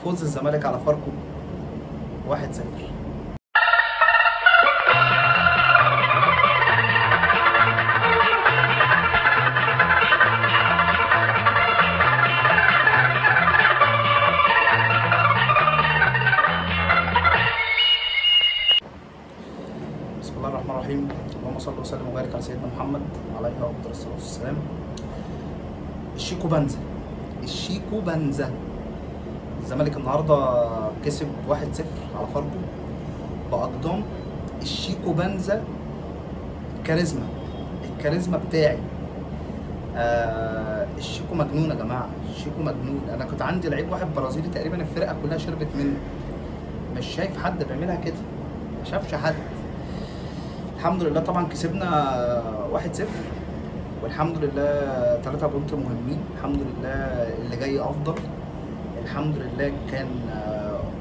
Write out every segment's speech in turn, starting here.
فوز الزمالك على فاركو 1-0. بسم الله الرحمن الرحيم. اللهم صل وسلم وبارك على سيدنا محمد عليه افضل الصلاه والسلام. الشيكو بنزا، الشيكو بنزا. الزمالك النهارده كسب 1-0 على فاركو باقدام الشيكو بنزا. الكاريزما بتاعي. الشيكو مجنون يا جماعه، الشيكو مجنون. انا كنت عندي لعيب واحد برازيلي تقريبا الفرقه كلها شربت منه. مش شايف حد بيعملها كده، ما شافش حد. الحمد لله طبعا كسبنا 1-0 والحمد لله 3 بونت مهمين. الحمد لله اللي جاي افضل. الحمد لله كان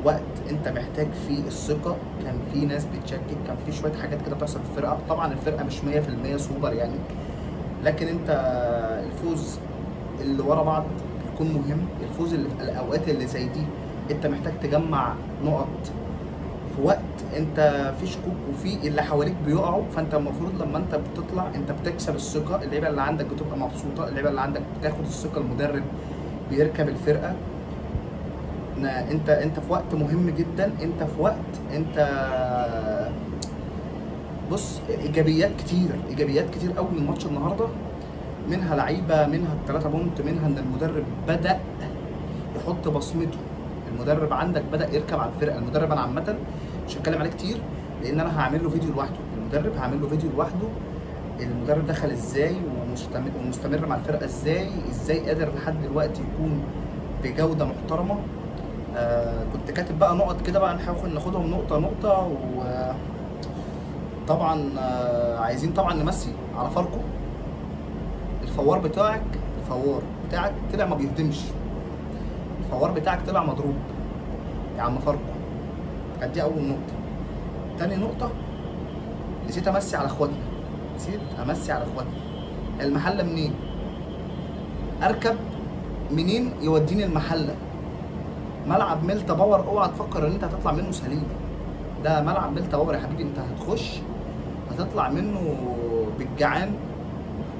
وقت انت محتاج فيه الثقه، كان في ناس بتشكك، كان في شويه حاجات كده بتحصل في الفرقه. طبعا الفرقه مش 100% سوبر يعني، لكن انت الفوز اللي ورا بعض بيكون مهم. الفوز اللي في الاوقات اللي زي دي انت محتاج تجمع نقط في وقت انت في شكوك وفي اللي حواليك بيقعوا. فانت المفروض لما انت بتطلع انت بتكسب الثقه، اللعيبه اللي عندك بتبقى مبسوطه، اللعيبه اللي عندك بتاخد الثقه، المدرب بيركب الفرقه. انت في وقت مهم جدا، انت في وقت انت بص ايجابيات كتير قوي من ماتش النهارده. منها لعيبه، منها ال3 بونت، منها ان المدرب بدا يحط بصمته. المدرب عندك بدا يركب على الفرقه. المدرب انا عامه مش هتكلم عليه كتير لان انا هعمل له فيديو لوحده. المدرب هعمل له فيديو لوحده. المدرب دخل ازاي ومستمر مع الفرقه ازاي قادر لحد دلوقتي يكون بجوده محترمه. كنت كاتب بقى نقط كده بقى نحاول ناخدهم نقطه. وطبعا عايزين طبعا نمسي على فاركو. الفوار بتاعك طلع ما بيهدمش. الفوار بتاعك طلع مضروب يا عم فاركو. كانت دي اول نقطه. تاني نقطه، نسيت امسي على اخواتنا. المحله منين؟ اركب منين يوديني المحله؟ ملعب ميلتا باور، اوعى تفكر ان انت هتطلع منه سليم. ده ملعب ميلتا باور يا حبيبي، انت هتطلع منه بالجعان،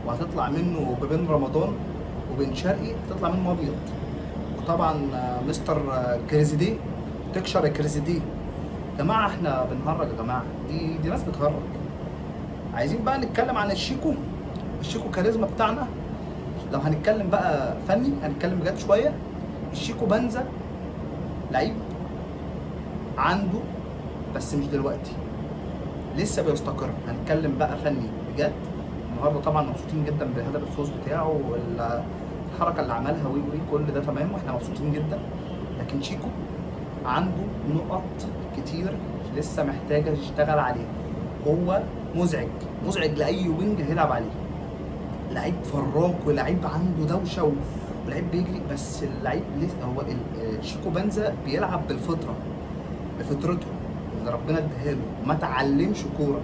وهتطلع منه ببن رمضان وبن شرقي، هتطلع منه ابيض. وطبعا مستر كريزيديه تكشر الكريزيديه. يا جماعه احنا بنهرج يا جماعه، دي ناس بتهرج. عايزين بقى نتكلم عن الشيكو كاريزما بتاعنا. لو هنتكلم بقى فني، هنتكلم بجد شويه. الشيكو بنزا لعيب عنده، بس مش دلوقتي، لسه بيستقر. هنتكلم بقى فني بجد. النهارده طبعا مبسوطين جدا بهدف الفوز بتاعه والحركه اللي عملها كل ده تمام واحنا مبسوطين جدا. لكن شيكو عنده نقط كتير لسه محتاجه يشتغل عليها. هو مزعج لاي وينج هيلعب عليه. لعيب فراك ولعيب عنده دوشه ولعيب بيجري، بس اللعيب هو شيكو بنزا بيلعب بفطرته اللي ربنا اداها له. ما تعلمش كوره.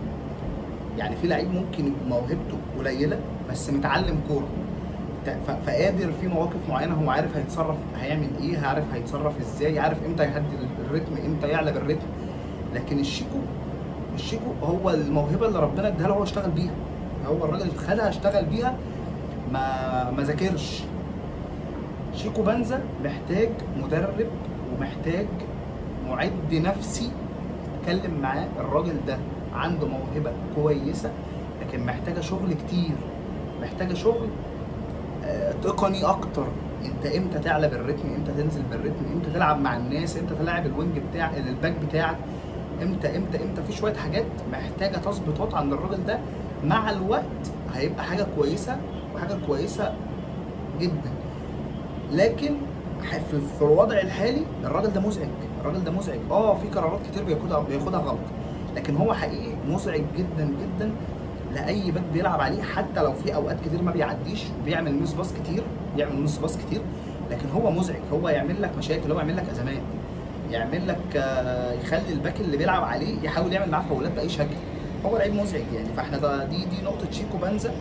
يعني في لعيب ممكن موهبته قليله بس متعلم كوره، فقادر في مواقف معينه هو عارف هيتصرف، هيعمل ايه، عارف هيتصرف ازاي، عارف امتى يهدي الريتم، امتى يعلى بالريتم. لكن الشيكو هو الموهبه اللي ربنا اداها له، هو اشتغل بيها. هو الراجل خدها اشتغل بيها، ما ذاكرش. شيكو بنزا محتاج مدرب ومحتاج معد نفسي يتكلم معاه. الراجل ده عنده موهبه كويسه لكن محتاجه شغل كتير، محتاجه شغل تقني اكتر. انت امتى تعلى بالريتم، امتى تنزل بالريتم، امتى تلعب مع الناس، امتى تلعب الوينج بتاع الباك بتاعك، امتى في شويه حاجات محتاجه تظبيطات عند الراجل ده. مع الوقت هيبقى حاجه كويسه جدا. لكن في الوضع الحالي الراجل ده مزعج. في قرارات كتير بياخدها غلط، لكن هو حقيقي مزعج جدا جدا لاي باك بيلعب عليه. حتى لو في اوقات كتير ما بيعديش، بيعمل ميس باص كتير، لكن هو مزعج. هو يعمل لك مشاكل، هو يعمل لك ازمات، يعمل لك يخلي الباك اللي بيلعب عليه يحاول يعمل معاه فاولات باي شكل. هو لعيب مزعج يعني. فاحنا دي نقطه شيكو بنزا.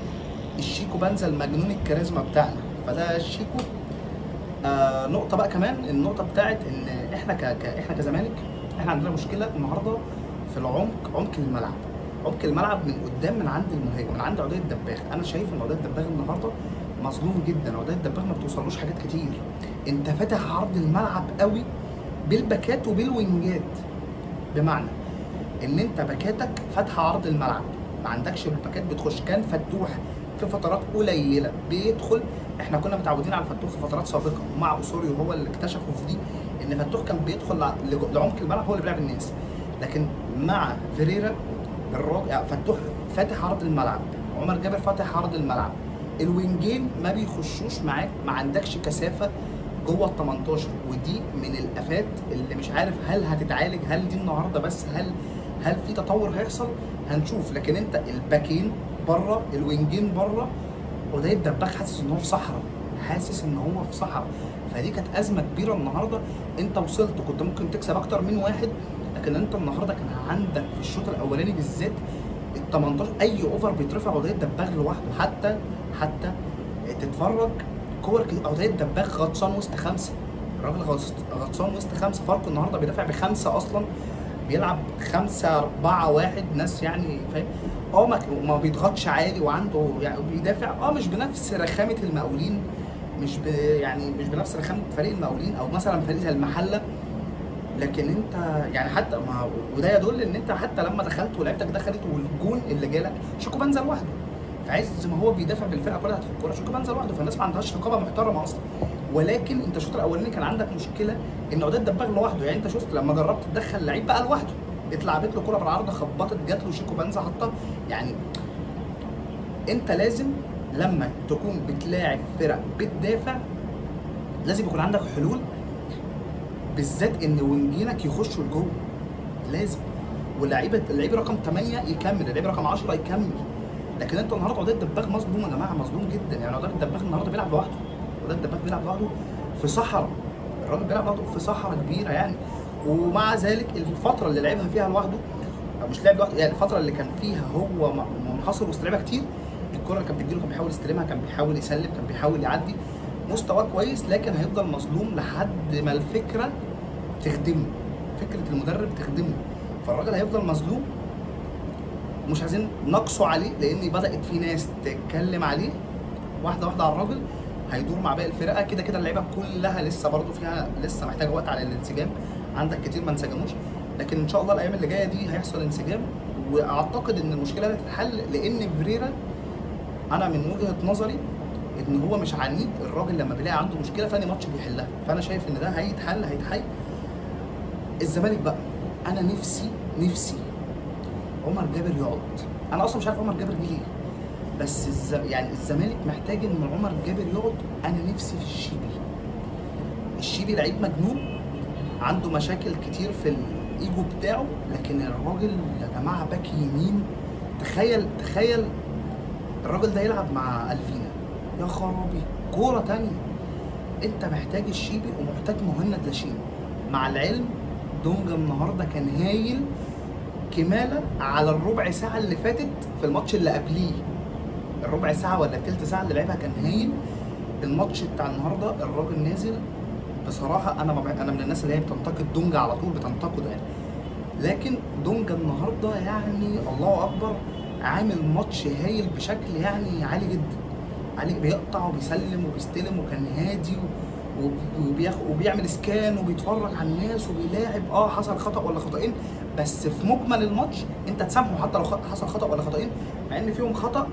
الشيكو بنزا المجنون الكاريزما بتاعنا. فده الشيكو. نقطه بقى كمان، النقطه بتاعت ان احنا كزمالك، احنا عندنا مشكله النهارده في عمق الملعب. عمق الملعب من قدام، من عند المهاجم، من عند عودية الدباغ. انا شايف ان عودية الدباغ النهارده مظلوم جدا. عودية الدباغ ما بتوصلوش حاجات كتير. انت فاتح عرض الملعب قوي بالباكات وبالوينجات، بمعنى ان انت باكاتك فاتحه عرض الملعب، ما عندكش الباكات بتخش. كان فتوح في فترات قليله بيدخل، احنا كنا متعودين على فتوح في فترات سابقه مع اسوريو، هو اللي اكتشفه في دي، ان فتوح كان بيدخل لعمق الملعب، هو اللي بيلعب الناس. لكن مع فيريرا الراجل فتوح فاتح عرض الملعب، عمر جابر فاتح عرض الملعب، الوينجين ما بيخشوش معاك، ما عندكش كثافه جوه ال 18. ودي من الافات اللي مش عارف هل هتتعالج، هل دي النهارده بس، هل في تطور هيحصل؟ هنشوف. لكن انت الباكين بره، الوينجين بره، وده الدباغ حاسس ان هو في صحراء، حاسس ان هو في صحراء. فدي كانت ازمه كبيره النهارده. انت وصلت كنت ممكن تكسب اكتر من واحد، لكن انت النهارده كان عندك في الشوط الاولاني بالذات ال 18 اي اوفر بيترفع عودية الدباغ لوحده. حتى تتفرج كور عودية الدباغ غطسان وسط خمسه، الراجل غطسان وسط خمسه. فاركو النهارده بيدافع بخمسه اصلا، بيلعب 5-4-1 ناس يعني، فاهم؟ ما بيضغطش عالي، وعنده يعني بيدافع مش بنفس رخامه المقاولين، مش مش بنفس رخامه فريق المقاولين او مثلا فريق زي المحله. لكن انت يعني حتى وده يدل ان انت حتى لما دخلت ولعبتك دخلت والجون اللي جالك شيكو بنزا لوحده، فعايز ما هو بيدافع بالفرقه كلها تاخد الكوره، شيكو بنزا لوحده، فالناس ما عندهاش رقابه محترمه اصلا. ولكن انت الشوط الاولاني كان عندك مشكله ان عودية الدباغ لوحده. يعني انت شفت لما جربت تدخل لعيب بقى لوحده، اتلعبت له كوره بالعرض، خبطت جات له، شيكو بنزا حطها. يعني انت لازم لما تكون بتلاعب فرق بتدافع لازم يكون عندك حلول، بالذات ان وينجينك يخشوا لجوه لازم، اللعيب رقم 8 يكمل، اللعيب رقم 10 يكمل. لكن انت النهارده عودية الدباغ مظلوم يا جماعه، مظلوم جدا. يعني عودية الدباغ النهارده بيلعب لوحده، عودية الدباغ بيلعب لوحده في صحراء، الراجل بيلعب لوحده في صحراء كبيره يعني. ومع ذلك الفتره اللي لعبها فيها لوحده، او مش لعب لوحده يعني، الفتره اللي كان فيها هو منحصر وسط لعيبه كتير، الكره اللي كانت بتجيله كان بيحاول يستلمها، كان بيحاول يسلم، كان بيحاول يعدي، مستواه كويس. لكن هيفضل مظلوم لحد ما الفكره تخدمه، فكره المدرب تخدمه، فالراجل هيفضل مظلوم. مش عايزين نقصوا عليه، لان بدات في ناس تتكلم عليه واحده واحده على الراجل. هيدور مع باقي الفرقه، كده كده اللعيبه كلها لسه برضه فيها، لسه محتاجه وقت على الانسجام، عندك كتير ما انسجموش. لكن ان شاء الله الايام اللي جايه دي هيحصل انسجام، واعتقد ان المشكله هتتحل، لان فيريرا انا من وجهه نظري ان هو مش عنيد، الراجل لما بيلاقي عنده مشكله ثاني ماتش بيحلها، فانا شايف ان ده هيتحل. الزمالك بقى، انا نفسي عمر جابر يقعد. انا اصلا مش عارف عمر جابر جه ليه، بس يعني الزمالك محتاج ان عمر جابر يقعد. انا نفسي في الشيبي لعيب مجنون، عنده مشاكل كتير في الايجو بتاعه، لكن الراجل يا جماعه باك يمين، تخيل الراجل ده يلعب مع الفينا، يا خرابي كوره تانية. انت محتاج الشيبي ومحتاج مهند لاشين. مع العلم دونجا النهارده كان هايل كماله على الربع ساعه اللي فاتت في الماتش اللي قبليه، الربع ساعه ولا الثلث ساعه اللي لعبها كان هايل. الماتش بتاع النهارده الراجل نازل بصراحه، انا من الناس اللي هي بتنتقد دونجا على طول، بتنتقده يعني، لكن دونجا النهارده يعني الله اكبر، عامل ماتش هايل بشكل يعني عالي جدا، عالي، بيقطع وبيسلم وبيستلم، وكان هادي وبيعمل سكان وبيتفرج على الناس وبيلاعب. حصل خطا ولا خطأين، بس في مجمل الماتش انت تسامحه حتى لو حصل خطا ولا خطأين، مع ان فيهم خطا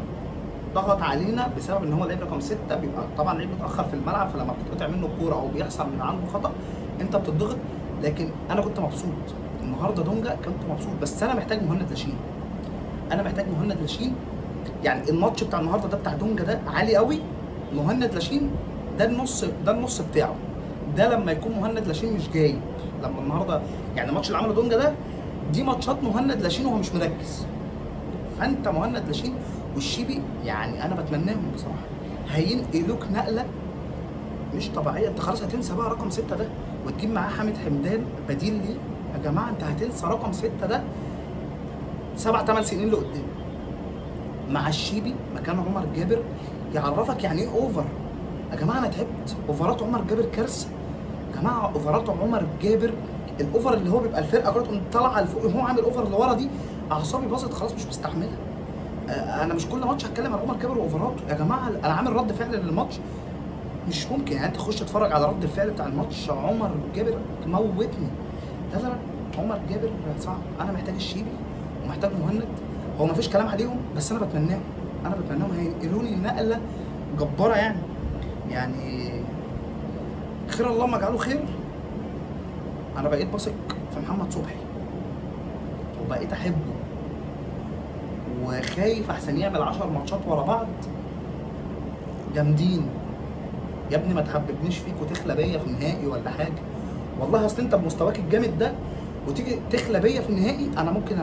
ضغط علينا بسبب ان هو لعيب رقم 6، بيبقى طبعا لعيب متاخر في الملعب، فلما بتتقطع منه الكوره او بيحصل من عنده خطا انت بتضغط. لكن انا كنت مبسوط النهارده، دونجا كنت مبسوط، بس انا محتاج مهند لاشين. يعني الماتش بتاع النهارده ده بتاع دونجا ده عالي قوي، مهند لاشين ده النص بتاعه، ده لما يكون مهند لاشين مش جايب. لما النهارده يعني الماتش اللي عمله دونجا ده، دي ماتشات مهند لاشين وهو مش مركز، فانت مهند لاشين والشيبي يعني انا بتمناهم بصراحه، هينقلوك نقله مش طبيعيه. انت خلاص هتنسى بقى رقم 6 ده وتجيب معاه حامد حمدان بديل ليه يا جماعه، انت هتنسى رقم 6 ده 7-8 سنين لقدام. مع الشيبي مكان عمر جابر يعرفك يعني ايه اوفر. يا جماعه انا تعبت. اوفرات عمر جابر كارثه يا جماعه. اوفرات عمر جابر، الاوفر اللي هو بيبقى الفرقه كلها تقوم طالعه لفوق وهو عامل اوفر لورا، دي اعصابي باظت خلاص مش مستحملها. انا مش كل ماتش هتكلم عن عمر جابر واوفراته يا جماعه. انا عامل رد فعل للماتش مش ممكن. يعني انت تخش تتفرج على رد الفعل بتاع الماتش، عمر جابر تموتني. لا عمر جابر صعب. انا محتاج الشيبي ومحتاج مهند، هو مفيش كلام عليهم بس انا بتمناهم، هينقلوني نقله جباره يعني خير اللهم اجعله خير. انا بقيت بثق في محمد صبحي وبقيت احبه، وخايف احسن يعمل 10 ماتشات ورا بعض جامدين. يا ابني ما تحببنيش فيك وتخلى بيا في النهائي ولا حاجه. والله اصل انت بمستواك الجامد ده وتيجي تخلى بيا في النهائي، انا ممكن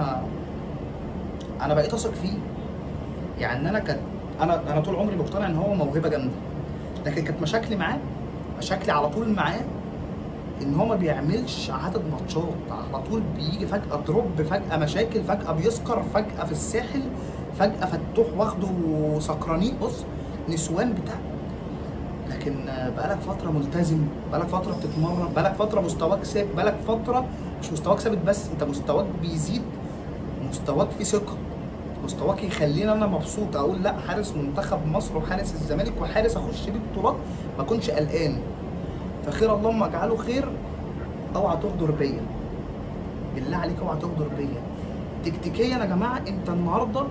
انا بقيت اثق فيه. يعني انا طول عمري مقتنع ان هو موهبه جامده، لكن كانت مشاكلي على طول معاه ان هو ما بيعملش عدد ماتشات. على طول بيجي فجاه دروب، فجاه مشاكل، فجاه بيسكر، فجاه في الساحل، فجاه فتوح واخده سكرانين، بص نسوان بتاع. لكن بقالك فتره ملتزم، بقالك فتره بتتمرن، بقالك فتره مستواك ثابت، بقالك فتره مش مستواك ثابت بس، انت مستواك بيزيد، مستواك فيه ثقه، مستواك يخليني انا مبسوط اقول لا حارس منتخب مصر وحارس الزمالك وحارس اخش بيه بطولات ما اكونش قلقان. فخير اللهم اجعله خير. اوعى تغدر بيا بالله عليك، اوعى تغدر بيا. تكتيكيا يا جماعه انت النهارده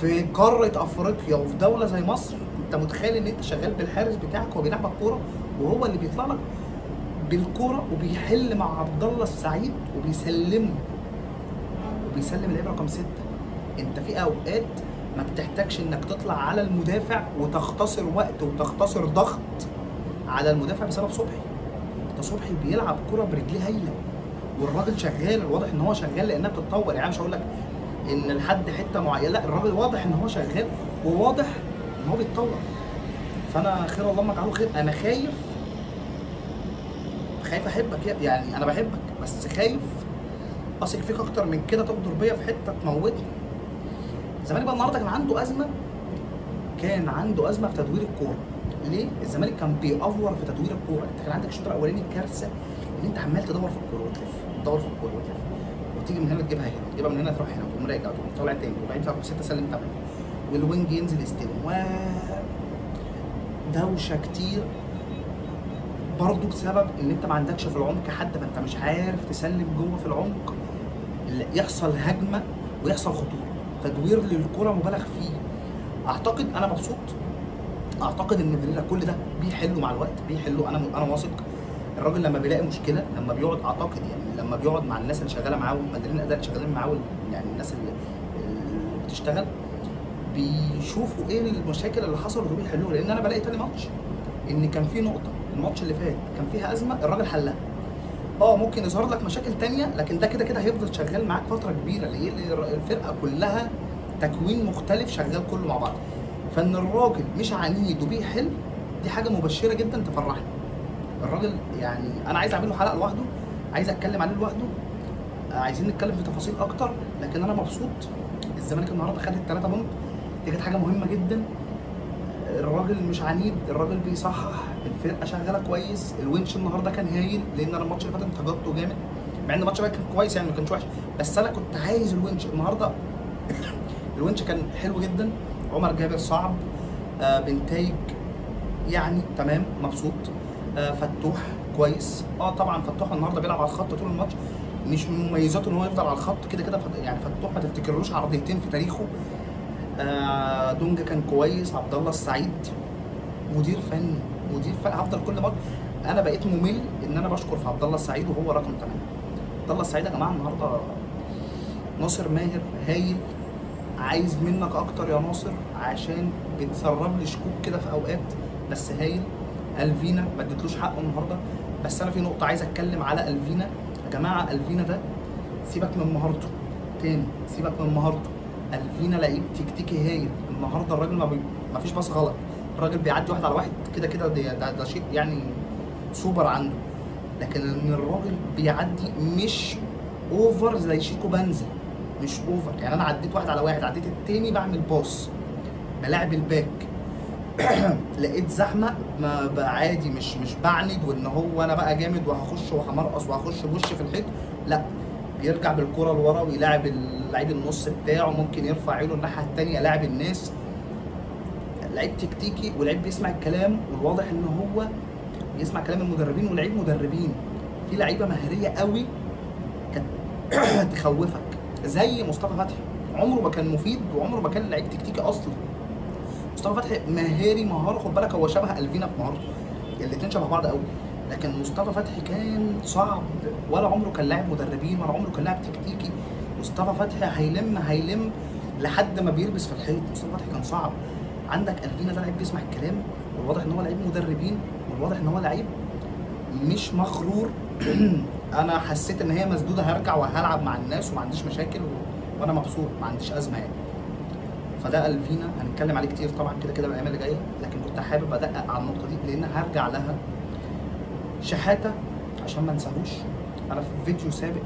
في قاره افريقيا وفي دوله زي مصر، انت متخيل ان انت شغال بالحارس بتاعك وهو بيلعبك كوره وهو اللي بيطلع لك بالكوره وبيحل مع عبد الله السعيد وبيسلم اللعيب رقم 6. انت في اوقات ما بتحتاجش انك تطلع على المدافع وتختصر وقت وتختصر ضغط على المدافع بسبب صبحي. ده صبحي بيلعب كرة برجليه هايله والراجل شغال، واضح ان هو شغال لانها بتتطور. يعني مش هقول لك ان لحد حته معينه، لا الراجل واضح ان هو شغال وواضح ان هو بيتطور. فانا خير اللهم اجعله خير. انا خايف احبك، يعني انا بحبك بس خايف اثق فيك اكتر من كده تغدر بيا في حته تموتني. الزمالك بقى النهارده كان عنده ازمه في تدوير الكوره. ليه؟ الزمالك كان بيأفور في تدوير الكوره. انت كان عندك الشوط الاولاني كارثه ان انت عمال تدور في الكوره وتلف وتيجي من هنا تجيبها هنا، تجيبها من هنا تروح هنا وتقوم راجع وتقوم طالع تاني وبعدين تلعب 6 سلم 8 والوينج ينزل يستلم دوشه كتير برضه بسبب ان انت ما عندكش في العمق حد، فانت مش عارف تسلم جوه في العمق، يحصل هجمه ويحصل خطوره. تدوير للكوره مبالغ فيه. اعتقد انا مبسوط، اعتقد ان فيريرا كل ده بيحله مع الوقت، بيحله. انا واثق الراجل لما بيلاقي مشكله، لما بيقعد، اعتقد يعني لما بيقعد مع الناس اللي شغاله معاه والمديرين الاداء اللي شغالين معاه، يعني الناس اللي بتشتغل، بيشوفوا ايه المشاكل اللي حصلت وبيحلوها. لان انا بلاقي تاني ماتش ان كان في نقطه الماتش اللي فات كان فيها ازمه الراجل حلها. ممكن يظهر لك مشاكل تانية، لكن ده كده هيفضل شغال معاك فتره كبيره. ليه؟ الفرقه كلها تكوين مختلف شغال كله مع بعض. فان الراجل مش عنيد وبيحل دي حاجه مبشره جدا تفرحني. الراجل يعني انا عايز اعمل له حلقه لوحده، عايز اتكلم عليه لوحده، عايزين نتكلم في تفاصيل اكتر. لكن انا مبسوط. الزمالك النهارده خد ال3 بونت، دي كانت حاجه مهمه جدا. الراجل مش عنيد، الراجل بيصحح، الفرقه شغاله كويس. الونش النهارده كان هايل، لان انا الماتش اللي فات انتقدته جامد، مع ان الماتش ده كان كويس يعني ما كانش وحش، بس انا كنت عايز الونش النهارده. الونش كان حلو جدا. عمر جابر صعب، بنتايج يعني تمام، مبسوط. فتوح كويس. طبعا فتوح النهارده بيلعب على الخط طول الماتش، مش من مميزاته ان هو يفضل على الخط كده يعني فتوح ما تفتكرلوش عرضيتين في تاريخه. دونجا كان كويس. عبد الله السعيد مدير فني هفضل كل مره. انا بقيت ممل ان انا بشكر في عبد الله السعيد وهو رقم 8. عبد الله السعيد يا جماعه النهارده ناصر ماهر هايل. عايز منك اكتر يا ناصر عشان بتسرب لي شكوك كده في اوقات، بس هايل. الفينا ما اديتلوش حقه النهارده، بس انا في نقطه عايز اتكلم على الفينا يا جماعه. الفينا ده سيبك من مهارته تاني، سيبك من مهارته. الفينا لعيب تكتيكي هايل. النهارده الراجل ما فيش باص غلط، الراجل بيعدي واحد على واحد كده ده شيء يعني سوبر عنده. لكن ان الراجل بيعدي مش اوفر زي شيكو بنزل، مش اوفر. يعني انا عديت واحد على واحد، عديت التاني بعمل باص، بلاعب الباك. لقيت زحمه، ما بقى عادي، مش بعند وان هو انا بقى جامد وهخش وهمرقص وهخش بوش في الحيط، لا، بيرجع بالكره لورا ويلاعب اللعيب النص بتاعه، ممكن يرفع عينه الناحيه الثانيه لاعب الناس. لعيب تكتيكي ولعيب بيسمع الكلام، والواضح ان هو بيسمع كلام المدربين، ولعيب مدربين. في لعيبه مهاريه قوي كانت تخوفك زي مصطفى فتحي، عمره ما كان مفيد وعمره ما كان لعيب تكتيكي اصلا. مصطفى فتحي مهاري مهاره، خد بالك هو شبه الفينا في مهارته، الاثنين شبه بعض قوي، لكن مصطفى فتحي كان صعب، ولا عمره كان لاعب مدربين ولا عمره كان لاعب تكتيكي. مصطفى فتحي هيلم لحد ما بيلبس في الحيط. مصطفى فتحي كان صعب. عندك الفينا ده لعيب بيسمع الكلام، والواضح ان هو لعيب مدربين، والواضح ان هو لعيب مش مغرور. انا حسيت ان هي مسدوده، هرجع وهلعب مع الناس وما عنديش مشاكل وانا مبسوط، ما عنديش ازمه يعني. فده الفينا هنتكلم عليه كتير طبعا كده كده الايام اللي جايه، لكن كنت حابب ادقق على النقطه دي لان هرجع لها. شحاته عشان ما انساهوش، انا في فيديو سابق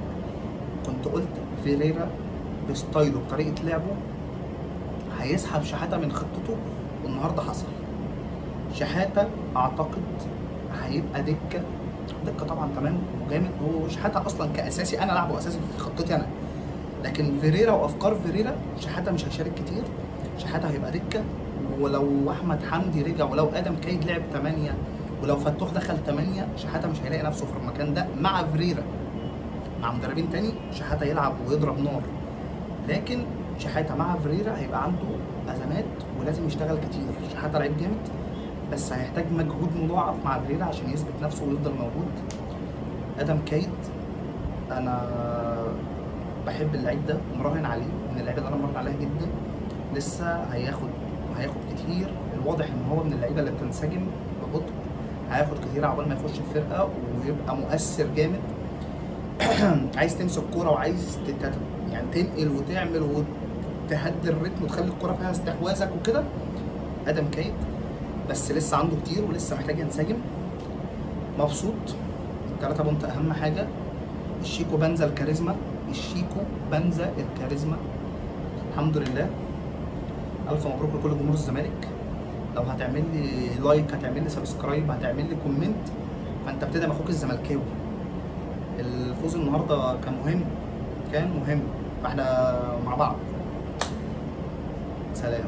كنت قلت فيريرا بستايله بطريقه لعبه هيسحب شحاته من خطته، والنهارده حصل. شحاته اعتقد هيبقى دكه طبعا تمام وجامد، وشحاته اصلا كاساسي انا لعبه اساسي في خطتي انا، لكن فيريرا وافكار فيريرا شحاته مش هيشارك كتير. شحاته هيبقى دكه، ولو احمد حمدي رجع ولو ادم كايد لعب 8 ولو فتوح دخل 8، شحاته مش هيلاقي نفسه في المكان ده مع فيريرا. مع مدربين تاني شحاته يلعب ويضرب نار، لكن شحاته مع فيريرا هيبقى عنده ازمات ولازم يشتغل كتير. شحاته لعيب جامد بس هيحتاج مجهود مضاعف مع فيريرا عشان يثبت نفسه ويفضل موجود. ادم كايد انا بحب اللعيب ده ومراهن عليه، من اللعيبه اللي انا مراهن عليها جدا. لسه هياخد كتير، الواضح ان هو من اللعيبه اللي بتنسجم ببطء، هياخد كتير عقبال ما يخش الفرقه ويبقى مؤثر جامد. عايز تمسك كوره وعايز يعني تنقل وتعمل وتهدي الريتم وتخلي الكوره فيها استحواذك وكده، ادم كايد. بس لسه عنده كتير ولسه محتاج ينسجم. مبسوط. 3 بونت اهم حاجه. الشيكو بنزا الكاريزما، الحمد لله. الف مبروك لكل جمهور الزمالك. لو هتعمل لي لايك، هتعمل لي سبسكرايب، هتعمل لي كومنت، فانت بتدعم اخوك الزملكاوي. الفوز النهارده كان مهم، فاحنا مع بعض. سلام.